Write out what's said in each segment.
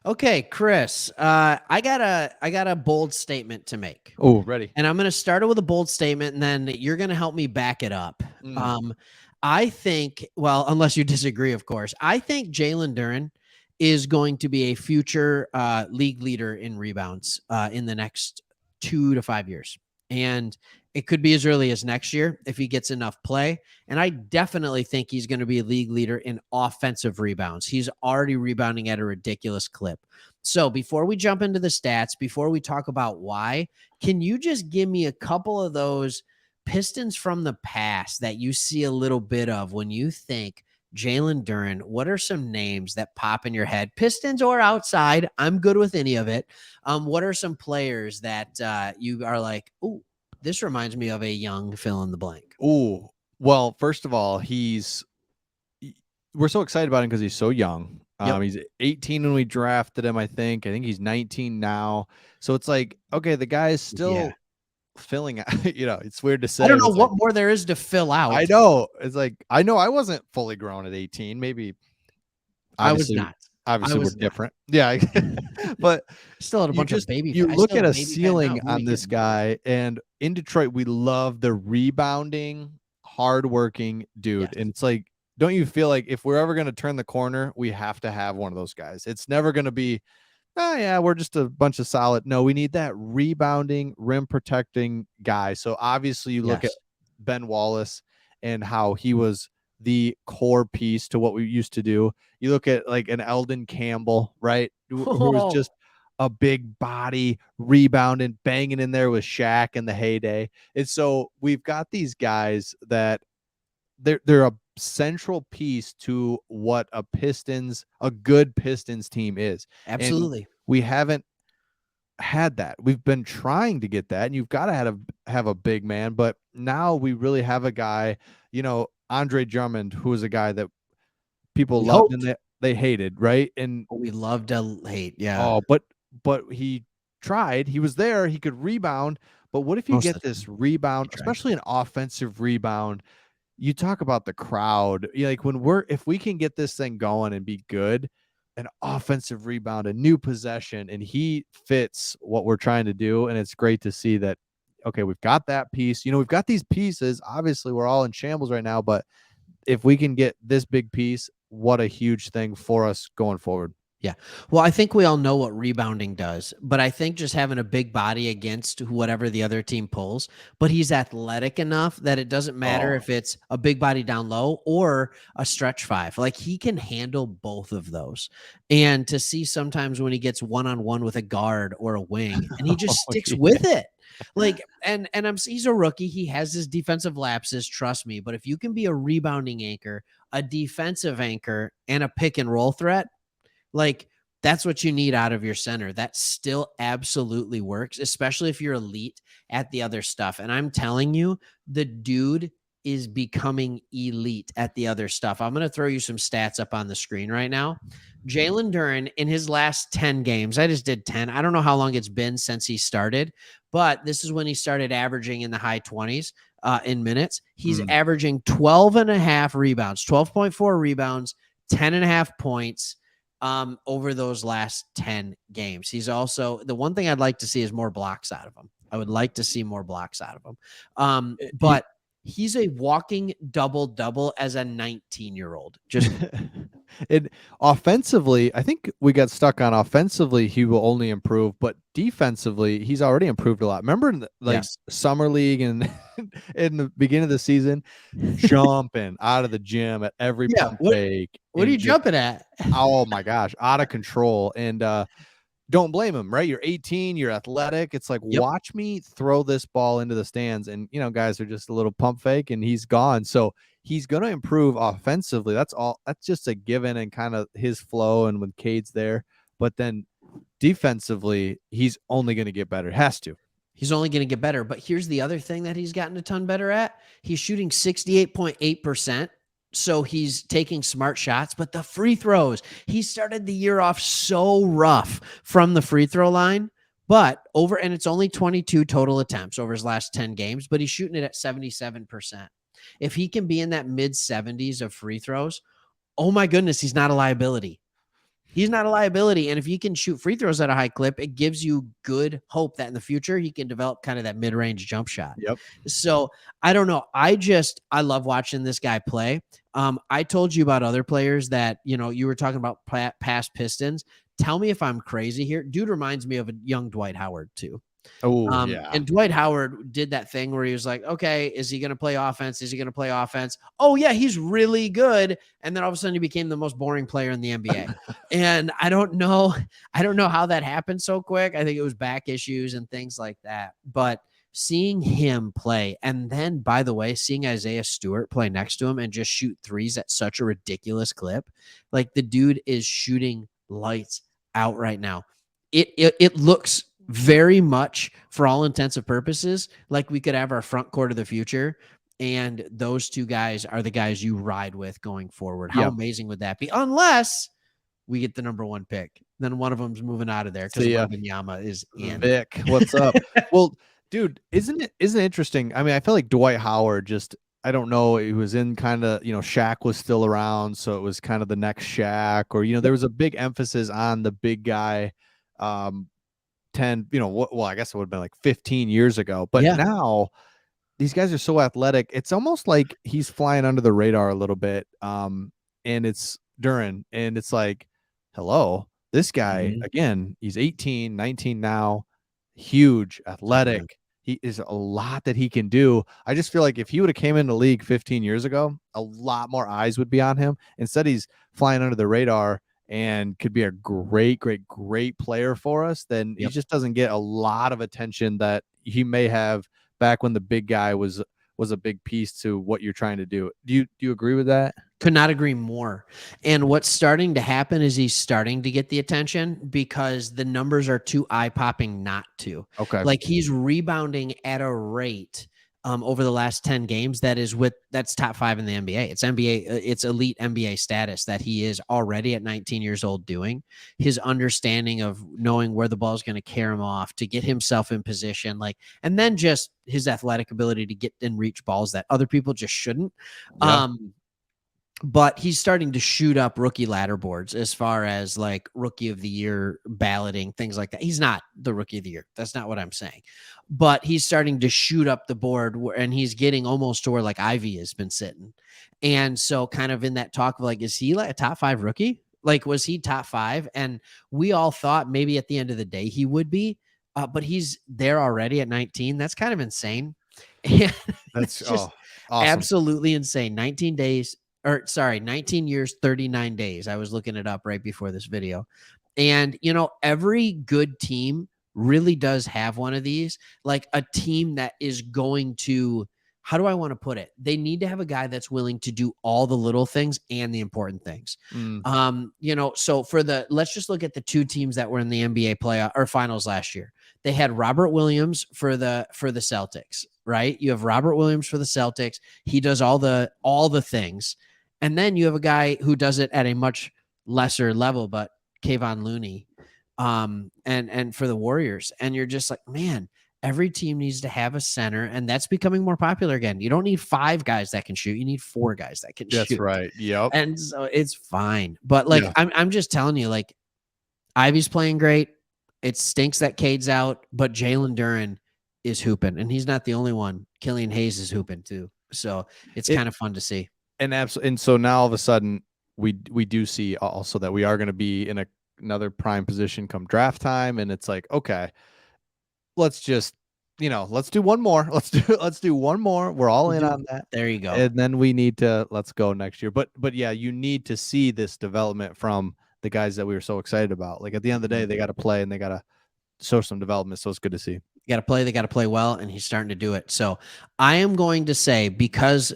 Okay, Chris, I got a bold statement to make. Oh, ready. And I'm going to start it with a bold statement, and then you're going to help me back it up. Mm. I think, well, unless you disagree, of course, I think Jalen Duren is going to be a future league leader in rebounds in the next 2 to 5 years. And it could be as early as next year if he gets enough play. And I definitely think he's going to be a league leader in offensive rebounds. He's already rebounding at a ridiculous clip. So before we jump into the stats, before we talk about why, can you just give me a couple of those Pistons from the past that you see a little bit of when you think Jalen Duren? What are some names that pop in your head, Pistons or outside? I'm good with any of it. What are some players that you are like, oh, this reminds me of a young fill in the blank? Ooh. Well, first of all, we're so excited about him because he's so young. Yep. He's 18 when we drafted him, I think. I think he's 19 now. So it's like, okay, the guy is Yeah. still filling out. It's weird to I say, don't but know it's like, what more there is to fill I out. know. It's like, I know I wasn't fully grown at 18. Maybe, I was obviously, not. I obviously we're was not. different. Yeah. But Still had a bunch of baby you fat. I look still at have a baby fat now. ceiling Who am I on this kidding? guy, and in Detroit, we love the rebounding, hardworking dude. And Yes. it's like, don't you feel like if we're ever going to turn the corner, we have to have one of those guys? It's never going to be, oh, yeah, we're just a bunch of solid. No, we need that rebounding, rim protecting guy. So obviously, you look at Yes. Ben Wallace and how he was the core piece to what we used to do. You look at like an Eldon Campbell, right? Who was Oh, just a big body, rebounding, banging in there with Shaq in the heyday. And so we've got these guys that they're a central piece to what a good Pistons team is. And absolutely. we haven't had that. We've been trying to get that, and you've got to have a big man, but now we really have a guy, Andre Drummond, who is a guy that people We loved and hoped. they hated, right? And We love to hate. Yeah. oh, but he tried. He was there. He could rebound. But what if you Most get of the this time. rebound, He tried. especially an offensive rebound? You talk about the crowd. Like if we can get this thing going and be good, an offensive rebound, a new possession, and he fits what we're trying to do. And it's great to see that. Okay, we've got that piece. We've got these pieces. Obviously, we're all in shambles right now, but if we can get this big piece, what a huge thing for us going forward. Yeah. Well, I think we all know what rebounding does, but I think just having a big body against whatever the other team pulls, but he's athletic enough that it doesn't matter Oh, if it's a big body down low or a stretch five. Like he can handle both of those. And to see sometimes when he gets one on one with a guard or a wing and he just oh sticks yeah. with it. Like he's a rookie. He has his defensive lapses, trust me. But if you can be a rebounding anchor, a defensive anchor, and a pick and roll threat, like that's what you need out of your center. That still absolutely works, especially if you're elite at the other stuff. And I'm telling you, the dude is becoming elite at the other stuff. I'm going to throw you some stats up on the screen right now. Jalen Duren in his last 10 games, I just did 10. I don't know how long it's been since he started, but this is when he started averaging in the high 20s in minutes. He's Mm. averaging 12 and a half rebounds, 12.4 rebounds, 10 and a half points over those last 10 games. He's also the one thing I'd like to see is more blocks out of him. I would like to see more blocks out of him. You, But he's a walking double double as a 19-year-old. Just and offensively, I think we got stuck on offensively. He will only improve, but defensively, he's already improved a lot. Remember, in like yes. summer league and in the beginning of the season, jumping out of the gym at every Yeah. pump What fake are you and just jumping at? oh my gosh, out of control. And don't blame him, right? You're 18, you're athletic. It's like, Yep. watch me throw this ball into the stands. And, guys are just a little pump fake and he's gone. So he's going to improve offensively. That's all. That's just a given and kind of his flow and when Cade's there. But then defensively, he's only going to get better. Has to. He's only going to get better. But here's the other thing that he's gotten a ton better at. He's shooting 68.8%. So he's taking smart shots, but the free throws, he started the year off so rough from the free throw line, and it's only 22 total attempts over his last 10 games, but he's shooting it at 77%. If he can be in that mid 70s of free throws, oh my goodness, he's not a liability. He's not a liability. And if he can shoot free throws at a high clip, it gives you good hope that in the future he can develop kind of that mid-range jump shot. Yep. So I don't know. I love watching this guy play. I told you about other players that, you were talking about past Pistons. Tell me if I'm crazy here. Dude reminds me of a young Dwight Howard too. Oh, yeah. And Dwight Howard did that thing where he was like, okay, is he going to play offense? Is he going to play offense? Oh yeah, he's really good. And then all of a sudden he became the most boring player in the NBA. And I don't know how that happened so quick. I think it was back issues and things like that. But seeing him play, and then, by the way, seeing Isaiah Stewart play next to him and just shoot threes at such a ridiculous clip, like the dude is shooting lights out right now. It looks very much, for all intents and purposes, like we could have our front court of the future, and those two guys are the guys you ride with going forward. How amazing would that be? Unless we get the number 1 pick, then one of them's moving out of there because Wembanyama is in. Vic, what's up? Well, dude, isn't it interesting? I mean, I feel like Dwight Howard just, I don't know, it was in kind of, Shaq was still around, so it was kind of the next Shaq, or there was a big emphasis on the big guy. 10, well, I guess it would have been like 15 years ago, but now these guys are so athletic. It's almost like he's flying under the radar a little bit. And it's Duren, and it's like, hello, this guy, again, he's 18, 19 now, huge, athletic. He is a lot that he can do. I just feel like if he would have came in the league 15 years ago, a lot more eyes would be on him. Instead, he's flying under the radar and could be a great, great, great player for us. Then he just doesn't get a lot of attention that he may have back when the big guy was a big piece to what you're trying to do. Do you agree with that? Could not agree more. And what's starting to happen is he's starting to get the attention because the numbers are too eye-popping not to. Okay. Like he's rebounding at a rate over the last 10 games that's top 5 in the NBA. It's elite NBA status that he is already at 19 years old doing. His understanding of knowing where the ball is going to carry him off to get himself in position, and then just his athletic ability to get and reach balls that other people just shouldn't. Yeah. But he's starting to shoot up rookie ladder boards as far as like rookie of the year balloting, things like that. He's not the rookie of the year. That's not what I'm saying. But he's starting to shoot up the board and he's getting almost to where like Ivy has been sitting. And so kind of in that talk of like, is he like a top 5 rookie? Like, was he top 5? And we all thought maybe at the end of the day he would be, but he's there already at 19. That's kind of insane. And that's just awesome. Absolutely insane. 19 years, 39 days. I was looking it up right before this video. And, every good team really does have one of these, like a team that is going to, how do I want to put it? They need to have a guy that's willing to do all the little things and the important things. So let's just look at the 2 teams that were in the NBA playoff or finals last year. They had Robert Williams for the Celtics, right? You have Robert Williams for the Celtics. He does all the things. And then you have a guy who does it at a much lesser level, but Kayvon Looney, and for the Warriors. And you're just like, man, every team needs to have a center, and that's becoming more popular again. You don't need 5 guys that can shoot. You need 4 guys that can shoot. That's right. Yep. And so it's fine. But I'm just telling you, like, Ivy's playing great. It stinks that Cade's out, but Jalen Duren is hooping, and he's not the only one. Killian Hayes is hooping too. So it's kind of fun to see. And so now all of a sudden we do see also that we are going to be in another prime position come draft time, and it's like, okay, let's just let's do one more. Let's do one more. We're all in on that. There you go. And then we need to let's go next year. But yeah, you need to see this development from the guys that we were so excited about. Like at the end of the day, they got to play and they got to show some development. So it's good to see. They got to play well, and he's starting to do it. So I am going to say, because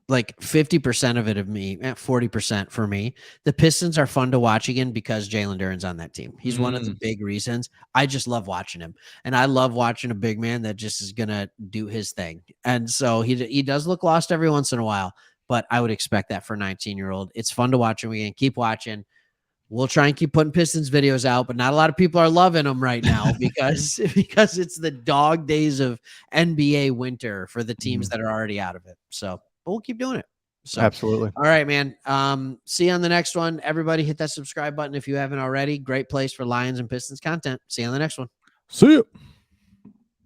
like 50% of it of me, 40% for me, the Pistons are fun to watch again because Jalen Duren's on that team. He's one of the big reasons. I just love watching him, and I love watching a big man that just is going to do his thing. And so he does look lost every once in a while, but I would expect that for a 19-year-old. It's fun to watch him again. Keep watching. We'll try and keep putting Pistons videos out, but not a lot of people are loving them right now because it's the dog days of NBA winter for the teams that are already out of it. So, but we'll keep doing it. So, Absolutely. all right, man. See you on the next one. Everybody hit that subscribe button if you haven't already. Great place for Lions and Pistons content. See you on the next one. See you.